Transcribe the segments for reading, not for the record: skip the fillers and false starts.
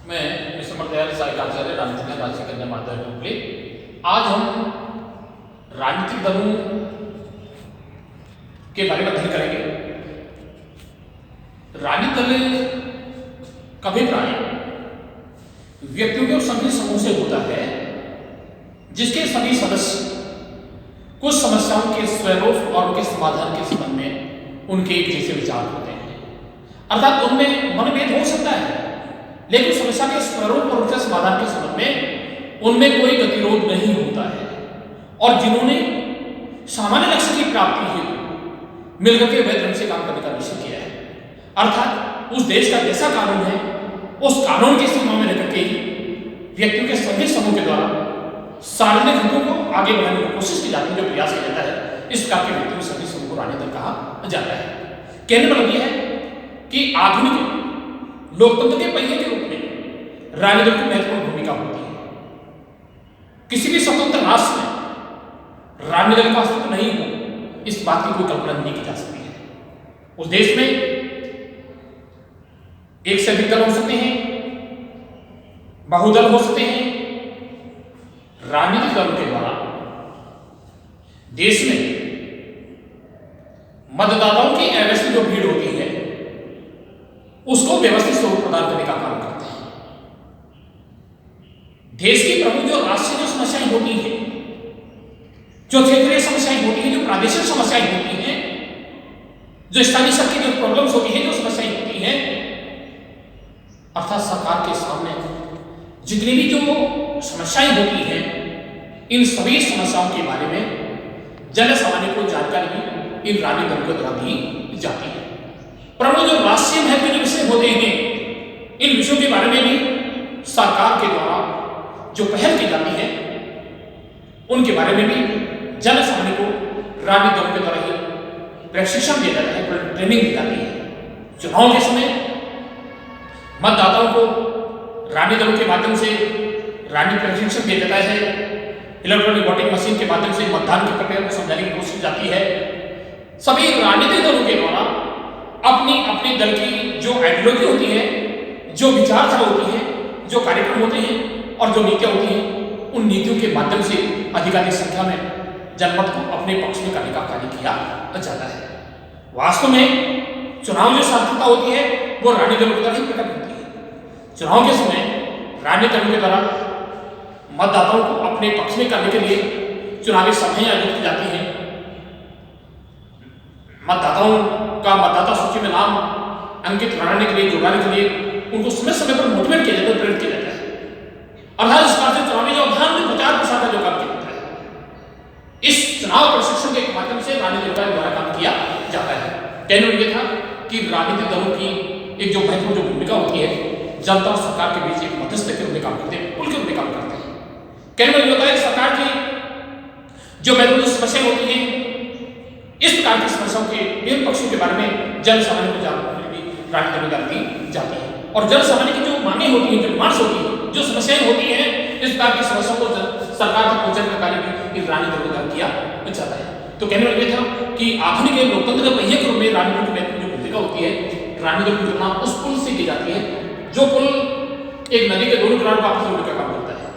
मैं मिस्टर मर्दयाल सहायक आचार्य राजनीति राज्य कन्या माध्यमिक विद्यालय। आज हम राजनीतिक दलों के बारे में अध्ययन करेंगे। राजनीतिक दल का अभिप्राय व्यक्तियों के सभी समूह से होता है जिसके सभी सदस्य कुछ समस्याओं के स्वरूप और उनके समाधान के संबंध में उनके एक जैसे विचार होते हैं, अर्थात उनमें मनभेद हो सकता है लेकिन समस्या के स्वरूप और उसके समाधान के संबंध में उनमें कोई गतिरोध नहीं होता है और जिन्होंने सामान्य लक्ष्य की प्राप्ति हेतु मिलकर के वैध ढंग से काम करने का निश्चय किया है, अर्थात उस देश का जैसा कानून है उस कानून की सीमा में रहकर के व्यक्तियों के सभी समूह के द्वारा सार्वजनिक हितों को आगे बढ़ाने की कोशिश की जाती है, जो प्रयास किया जाता है। इस प्रकार के व्यक्तियों सभी समूह को राजनीतिक दल कहा जाता है। कहने का मतलब यह है कि आधुनिक लोकतंत्र के पहिए के रूप में राजनीतिक की महत्वपूर्ण भूमिका होती है। किसी भी स्वतंत्र राष्ट्र में राजनीतिक का अस्तित्व नहीं हो, इस बात की कोई कल्पना नहीं की जा सकती है। उस देश में एक से अधिक दल हो सकते हैं, बहुदल हो सकते हैं। राजनीतिक दलों के द्वारा देश में मतदाताओं की अव्यवस्थित जो भीड़ होती है उसको व्यवस्थित स्वरूप प्रदान करने का काम करते हैं। देश की प्रमुख जो राष्ट्रीय जो समस्याएं होती हैं, जो क्षेत्रीय समस्याएं होती हैं, जो प्रादेशिक समस्याएं होती हैं, जो स्थानीय स्तर की जो प्रॉब्लम्स होती हैं, जो समस्याएं होती हैं, अर्थात सरकार के सामने जितनी भी जो समस्याएं होती हैं, इन सभी समस्याओं के बारे में जन सामान्य को जानकारी भी इन राजनीतिक दलों के द्वारा दी जाती है। प्रमुख जो राष्ट्रीय महत्व के विषय होते हैं, इन विषयों के बारे में भी सरकार के द्वारा जो पहल की जाती है उनके बारे में भी जन सामान्य को राजनीतिक दलों के द्वारा ही प्रशिक्षण दिया जाता है, ट्रेनिंग दी जाती है। चुनाव के समय मतदाताओं को राजनीतिक दलों के माध्यम से राजनीतिक प्रशिक्षण दिया जाता है। इलेक्ट्रॉनिक वोटिंग मशीन के माध्यम से मतदान की प्रक्रिया को समझाने की कोशिश की जाती है। सभी राजनीतिक दलों के द्वारा अपनी अपने दल की जो आइडियोलॉजी होती है, जो विचारधारा होती है, जो कार्यक्रम होते हैं और जो नीतियां होती हैं, उन नीतियों के माध्यम से अधिकाधिक संख्या में जनमत को अपने पक्ष में करने का कार्य किया जाता है। वास्तव में चुनाव जो सार्थकता होती है वो राजनीतिक दलों के द्वारा ही प्रकट होती है। चुनाव के समय राजनीतिक दलों के द्वारा मतदाताओं को अपने पक्ष में करने के लिए चुनावी सभाएं आयोजित की जाती हैं। मतदाताओं का मतदाता सूची में नाम अंकित कराने के लिए, जुड़वाने के लिए उनको समय समय पर मोटिवेट किया जाता है, प्रेरित किया जाता है। अर्थात इस प्रकार से चुनावी जो अभियान में प्रचार प्रसार का जो काम किया जाता है, इस चुनाव प्रशिक्षण के माध्यम से राजनीतिक दलों द्वारा काम किया जाता है। कहने में यह था कि राजनीतिक दलों की एक जो महत्वपूर्ण जो भूमिका होती है, जनता और सरकार के बीच एक मध्यस्थ के रूप में काम करते हैं, उनके रूप में काम करते हैं। कहने में होता है सरकार की जो महत्वपूर्ण समस्याएं होती हैं, इस प्रकार की समस्याओं के विभिन्न पक्षों के बारे में जन सामान्य को जानकारी भी राजनीतिक दलों दी जाती है और जन सामान्य की जो मांगे होती हैं, जो डिमांड्स होती हैं, जो समस्याएं होती हैं, इस प्रकार की समस्याओं को सरकार तक पहुंचाने का कार्य भी राजनीतिक दलों द्वारा किया जाता है। तो कहने में यह था कि आधुनिक लोकतंत्र के पहिए के रूप में राजनीतिक महत्वपूर्ण जो भूमिका होती है, राजनीतिक की तुलना उस पुल से की जाती है जो पुल एक नदी के दोनों किनारों पर आपस में जोड़ने का काम करता है।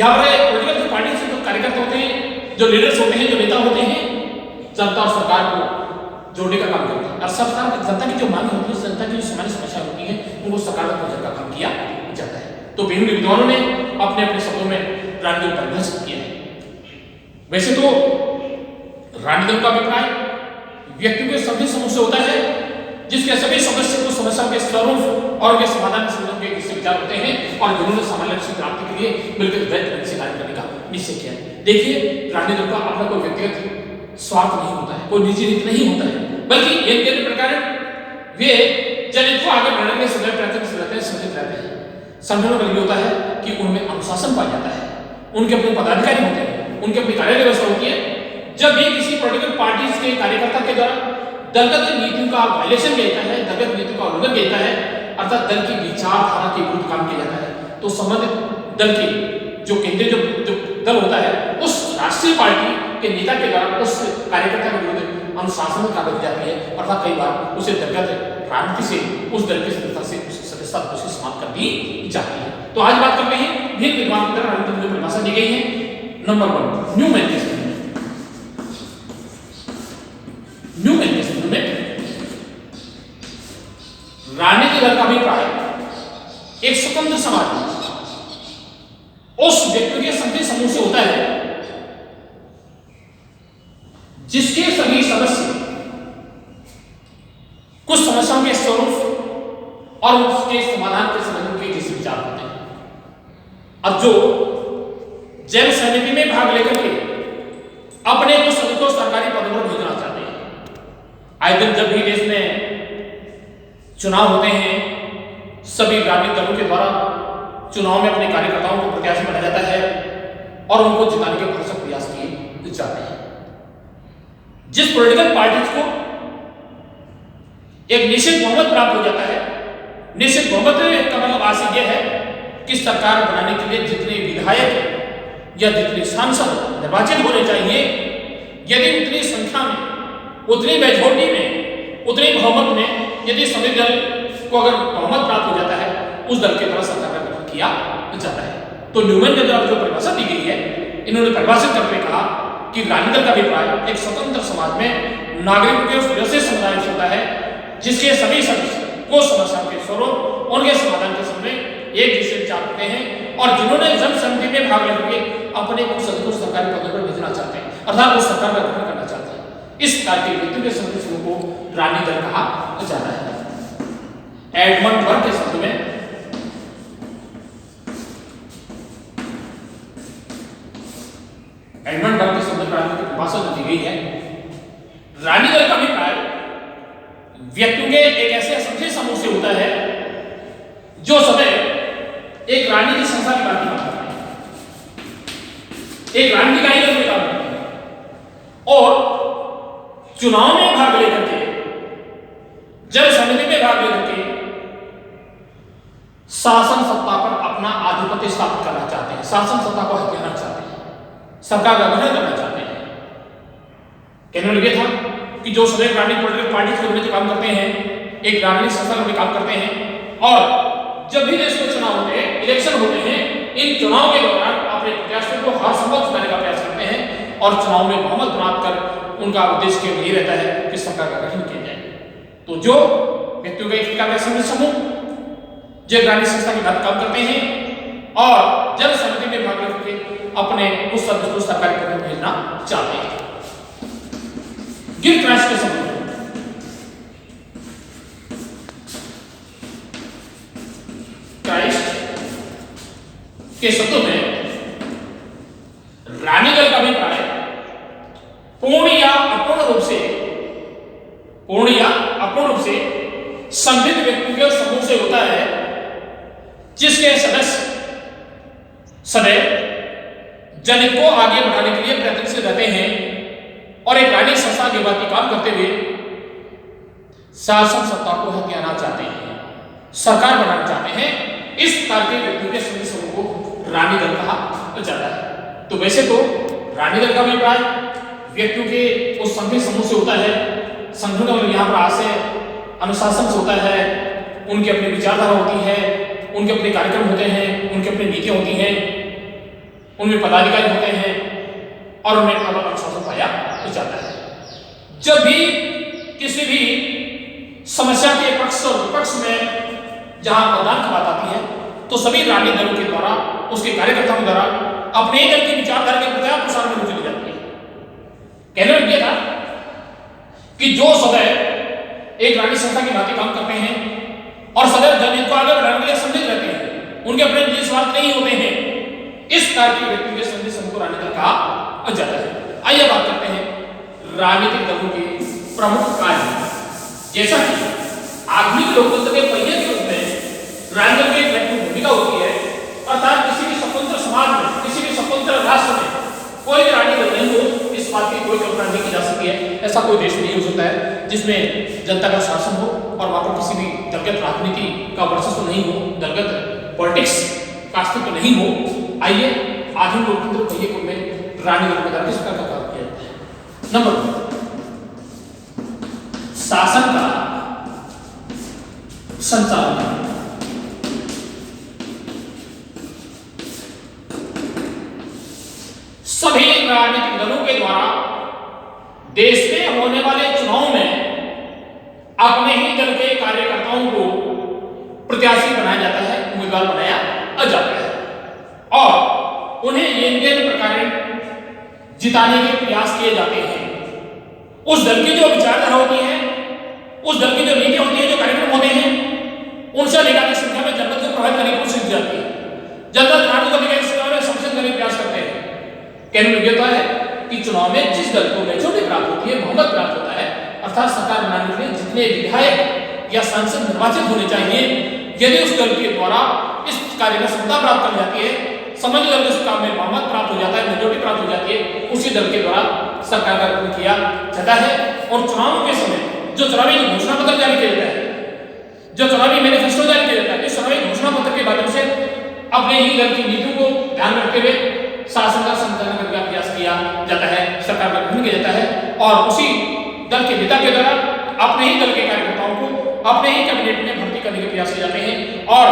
यहाँ पर पॉलिटिकल जो पार्टी से जो कार्यकर्ता होते हैं, जो लीडर्स होते हैं, जो नेता होते हैं, जनता और सरकार को जोड़ने का काम करते हैं और सरकार जनता की जो मांग होती है, जनता की जो सामान्य समस्या होती है, उनको सरकार तक पहुंचाने का काम किया जाता है। तो विभिन्न विद्वानों ने अपने अपने शब्दों में राजनीतिक परिभाषित किया है। वैसे तो राजनीतिक का अभिप्राय व्यक्ति के सभी समूह से होता है जिसके सभी सदस्य को समस्याओं के स्वरूप और उनके समाधान के संबंध में इससे विचार होते हैं और जिन्होंने सामान्य लक्ष्य की प्राप्ति के लिए मिलकर वैध ढंग से कार्य करने का निश्चय किया है। देखिए, राजनीतिक का अपना कोई व्यक्तिगत स्वार्थ नहीं होता है, कोई निजी नीति नहीं होता है, बल्कि एक प्रकार वे जनहित को आगे बढ़ाने के सदैव प्रयत्नशील रहते हैं, संगठित रहते हैं। संगठन का ये होता है कि उनमें अनुशासन पाया जाता है, उनके अपने पदाधिकारी होते हैं, उनकी अपनी कार्य व्यवस्था होती है। जब भी किसी पॉलिटिकल पार्टी के कार्यकर्ता के द्वारा दलगत नीतियों का वायलेशन कहता है, दलगत नीतियों का उल्लंघन कहता है, अर्थात दल की विचारधारा के विरुद्ध काम किया जाता है, तो संबंधित दल के जो केंद्रीय जो दल होता है, उस राष्ट्रीय पार्टी के नेता के द्वारा उस कार्यकर्ता के विरुद्ध अनुशासन कार्रवाई जाती है, अर्थात कई बार उसे दलगत राजनीति से उस दल के सदस्य व्यवस्था उसकी समाप्त कर दी जाती है। तो आज बात करते हैं भिन्न विद्वान की तरह राजनीति में परिभाषा दी गई है। नंबर 1 न्यूमैन के संबंध में। न्यूमैन के संबंध में राजनीतिक दल का अभिप्राय एक स्वतंत्र समाज में उस व्यक्ति के संघीय समूह से होता है जिसके सभी सदस्य कुछ समस्याओं के स्वरूप और उसके समाधान के संबंध में जिस विचार होते हैं। अब जो जन समिति में भाग लेकर के अपने कुछ सदस्य को सरकारी पदों पर भेजना चाहते हैं। आए दिन जब भी देश में चुनाव होते हैं, सभी राजनीतिक दलों के द्वारा चुनाव में अपने कार्यकर्ताओं को प्रत्याशी बनाया जाता है और उनको जिताने के भरसक प्रयास किए जाते हैं। जिस पॉलिटिकल पार्टीज को एक निश्चित बहुमत प्राप्त हो जाता है, निश्चित बहुमत का मतलब आशय यह है कि सरकार बनाने के लिए जितने विधायक या जितने सांसद निर्वाचित होने चाहिए, यदि उतनी संख्या में, उतनी मेजॉरिटी में, उतनी बहुमत में यदि सभी दल को अगर बहुमत प्राप्त हो जाता है, उस दल के द्वारा सरकार का गठन किया जाता है। तो न्यूमैन के द्वारा जो परिभाषा दी गई है, इन्होंने परिभाषित करके कहा कि राजनीतिक दल का अभिप्राय एक स्वतंत्र समाज में नागरिकों के उस वैसे समुदाय से होता है जिसके सभी सदस्य को समस्याओं के स्वरूप उनके समाधान के समय एक दूसरे विचार करते हैं और जिन्होंने जन समिति में भाग लेकर अपने कुछ सदस्य को सरकारी पदों पर भेजना चाहते हैं, अर्थात वो सरकार का गठन करना चाहते हैं। इस प्रकार के व्यक्तियों के सदस्यों को राजनीतिक दल कहा जाता है। एडमंड बर्ग के शब्द में एडमंड बर्ग के शब्द में राजनीतिक परिभाषा दी गई है। राजनीतिक दल का अभिप्राय व्यक्तियों के एक ऐसे असंख्य समूह से होता है जो सदैव एक राजनीतिक संस्था की बात करता है, एक राजनीतिक आईने में काम करता है और चुनाव में भाग लेकर के, जन समिति में भाग लेकर के शासन सत्ता पर अपना आधिपत्य स्थापित करना चाहते हैं, शासन सत्ता को हथियाना चाहते हैं, सरकार का गठन करना चाहते हैं। कहने लगे था कि जो सदैव राजनीतिक पॉलिटिकल पार्टी के रूप में काम करते हैं, एक राजनीतिक संस्था में काम करते हैं और जब भी देश में चुनाव होते हैं, इलेक्शन होते हैं, इन चुनाव के दौरान अपने प्रत्याशियों को हर संभव जिताने का प्रयास करते हैं और चुनाव में बहुमत प्राप्त कर उनका उद्देश्य केवल यही रहता है कि सरकार का गठन किया जाए। तो जो व्यक्तियों का एक प्रकार का संघ समूह जो राजनीतिक संस्था के साथ काम करते हैं और जन समिति में भाग लेकर अपने उस सदस्य को सरकारी पद पर भेजना चाहते हैं। गिलक्राइस्ट के समूह के शब्दों में राजनीतिक दल का अभिप्राय पूर्ण या अपूर्ण रूप से संदिग्ध व्यक्तियों के समूह से होता है जिसके सदस्य सदैव जनहित को आगे बढ़ाने के लिए प्रयत्नशील रहते हैं और एक राजनीतिक संस्था के बाद काम करते हुए शासन सत्ता को हथियाना चाहते हैं, सरकार बनाना चाहते हैं। इस प्रकार के व्यक्तियों के संघ समूह को राजनीतिक दल कहा जाता है। तो वैसे तो राजनीतिक दल का अभिप्राय व्यक्तियों के उस संघीय समूह से होता है। संगठन का मतलब यहाँ पर आशय अनुशासन से होता है, उनकी अपनी विचारधारा होती है, उनके अपने कार्यक्रम होते हैं, उनकी अपनी नीतियां होती हैं, उनमें पदाधिकारी होते हैं और उनमें अलग अनुशासन पाया जाता है। जब भी किसी भी समस्या के पक्ष और विपक्ष में जहां मतदान की बात आती है तो सभी राजनीतिक दलों के द्वारा, उसके कार्यकर्ताओं द्वारा अपने दल की विचारधारा के प्रचार प्रसार में रुचि ली जाती है। कहने लगे था कि जो सदैव एक राजनीतिक संस्था की भांति काम करते हैं और सदैव जनहित को आगे बढ़ाने के लिए संदिग्ध रहते हैं, उनके अपने निजी स्वार्थ नहीं होते हैं, इस प्रकार के व्यक्ति के संघीय समूह को राजनीतिक दल कहा जाता है। आइए बात करते हैं राजनीतिक दलों के प्रमुख कार्य। जैसा कि आधुनिक लोकतंत्र के पहिए के रूप में राजनीतिक की एक भूमिका होती है, अर्थात किसी भी स्वतंत्र समाज में, किसी भी स्वतंत्र राष्ट्र में कोई भी राजनीतिक दल नहीं हो, इस बात की कोई कल्पना नहीं की जा सकती है। ऐसा कोई देश नहीं हो सकता है जिसमें जनता का शासन हो और वहां पर किसी भी दलगत राजनीति का वर्चस्व नहीं हो, दलगत पॉलिटिक्स का अस्तित्व नहीं हो। आइए आधुनिक लोकतंत्र पहिए को में राजनीतिक दल किस प्रकार का काम किया जाता है। नंबर 1 शासन का संचालन। राजनीतिक दलों के द्वारा देश में होने वाले चुनाव में अपने ही दल के कार्यकर्ताओं को प्रत्याशी बनाया जाता है, उम्मीदवार बनाया जाता है और उन्हें विभिन्न प्रकार जिताने के प्रयास किए जाते हैं। उस दल की जो विचारधारा होती है, उस दल की जो नीति होती है, जो कार्यक्रम होते हैं, उनसे अधिकाधिक संख्या में जनता को प्रभावित करने की कोशिश की जाती है। जनता चुनाव को संशोधन करने का प्रयास करते हैं। कहने में होता है कि चुनाव में जिस दल को मेजोरिटी प्राप्त होती है, बहुमत प्राप्त होता है, अर्थात सरकार बनाने के लिए जितने विधायक या सांसद निर्वाचित होने चाहिए, यदि उस दल के द्वारा इस कार्य में सफलता प्राप्त कर जाती है, समझ दल उस काम में बहुमत प्राप्त हो जाता है, मेजोरिटी प्राप्त हो जाती है, उसी दल के द्वारा सरकार का गठन किया जाता है। और चुनाव के समय जो चुनावी घोषणा पत्र जारी किया जाता है, जो चुनावी मैनिफेस्टो जारी किया जाता है, इस चुनावी घोषणा पत्र के माध्यम से अपने ही दल की नीतियों को ध्यान में रखते हुए शासन का संचालन करने का प्रयास किया जाता है, सरकार का गठन किया जाता है और उसी दल के नेता के द्वारा अपने ही दल के कार्यकर्ताओं को अपने ही कैबिनेट में भर्ती करने के प्रयास किए जाते हैं और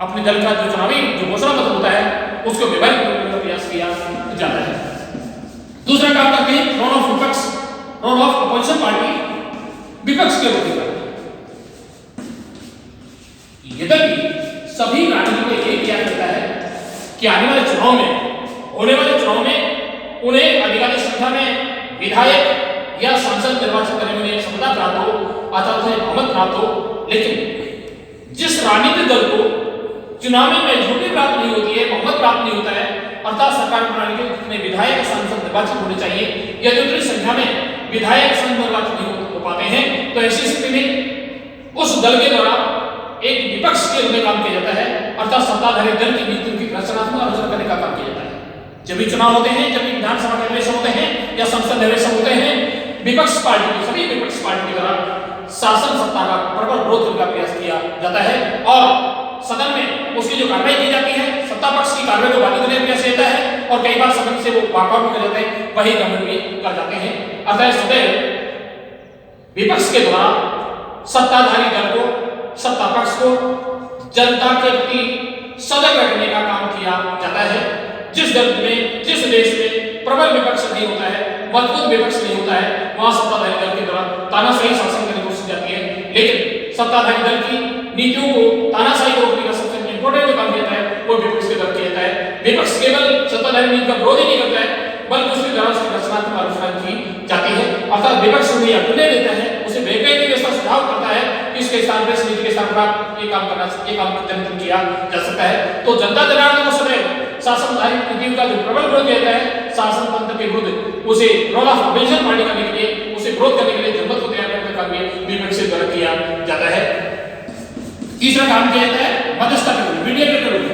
अपने दल का जो चुनावी जो घोषणा पत्र होता है उसको विवादित करने का प्रयास किया जाता है। दूसरा काम करते हैं रोल ऑफ विपक्ष, रोल ऑफ अपोजिशन पार्टी, विपक्ष के रोल करते हैं। यद्यपि सभी राजनीतिक को यही किया जाता है कि आने वाले चुनाव में, होने वाले चुनाव में उन्हें अधिकाधिक संख्या में विधायक या सांसद निर्वाचित करने में सफलता प्राप्त हो अथवा उन्हें बहुमत प्राप्त हो, लेकिन जिस राजनीतिक दल को चुनाव में मेजोरिटी प्राप्त नहीं होती है, बहुमत प्राप्त नहीं होता है, अर्थात सरकार बनाने के जितने विधायक सांसद निर्वाचित होने चाहिए, यदि उतनी संख्या में विधायक सांसद निर्वाचित नहीं हो पाते हैं, तो ऐसी स्थिति में उस दल के द्वारा एक विपक्ष के रूप में काम किया जाता है, अर्थात सत्ताधारी दल की नीतियों की रचनात्मक आलोचना करने का काम किया जाता है। जब भी चुनाव होते हैं, जब भी विधानसभा के अधिवेशन होते हैं या संसद अधिवेशन होते हैं, विपक्ष पार्टी की, सभी विपक्ष पार्टी के द्वारा शासन सत्ता का प्रबल विरोध करने का प्रयास किया जाता है और सदन में उसकी जो कार्रवाई की जाती है, सत्ता पक्ष की कार्रवाई को बाधित करने का प्रयास होता है और कई बार सदन से वो वॉकआउट भी कर जाते हैं, वही गवर्नमेंट भी कर जाते हैं। अतः सदैव विपक्ष के द्वारा सत्ताधारी दल को, सत्ता पक्ष को जनता के प्रति सजग रखने का काम किया जाता है। जिस दल में, जिस देश में प्रबल विपक्ष नहीं होता है, मजबूत विपक्ष नहीं होता है, वहां सत्ताधारी दल के द्वारा तानाशाही शासन करने की कोशिश जाती है, लेकिन सत्ताधारी दल की नीतियों को तानाशाही को रोकने का सबसे इंपॉर्टेंट जो काम किया है वो विपक्ष के दल किया जाता है। विपक्ष केवल सत्ताधारी नीति का विरोध ही नहीं करता है, बल्कि उसके द्वारा उसकी रचनात्मक आलोचना की जाती है, अर्थात विपक्ष में या निर्णय लेता है, उसे बेहतर व्यवस्था सुझाव करता है कि इसके स्थान पर, इस नीति के स्थान पर आप ये काम करना, ये काम किया जा सकता है। तो जनता जनार्दन को सदैव शासनधारी नीतियों का जो प्रबल विरोध किया है, शासन तंत्र के विरुद्ध उसे रोल ऑफ अपोजिशन पार्टी करने के लिए, उसे विरोध करने के लिए जनमत को तैयार करने का काम विपक्ष से द्वारा किया जाता है। तीसरा काम किया जाता है मध्यस्थता करना, मीडिएटर करना।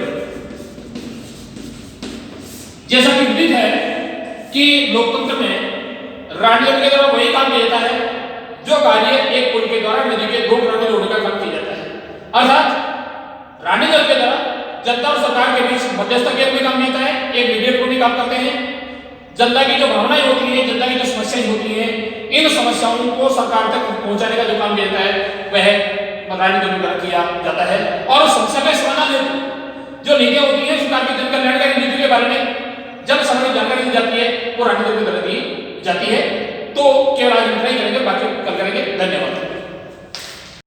जैसा कि विदित है कि लोकतंत्र में राजनीति के द्वारा वही काम किया जाता है जो कार्य एक पुल के द्वारा नदी के दो किनारों में जोड़ने का काम किया जाता है, अर्थात राजनीतिक दल के द्वारा जनता और सरकार के बीच मध्यस्थता के रूप में काम किया है, एक मीडिएटर भी काम करते हैं। जनता की जो भावनाएं होती है, जनता की जो समस्याएं होती हैं, इन समस्याओं को सरकार तक पहुंचाने का जो काम किया जाता है वह राजनीतिक दल द्वारा किया जाता है और समस्या का समाधान हेतु जो नीतियां होती हैं, सरकार की जन कल्याणकारी नीति के बारे में जब समय जानकारी दी जाती है वो राजनीतिक दल दी जाती है। तो केवल आज इतना ही करेंगे, बाकी कल करेंगे। धन्यवाद।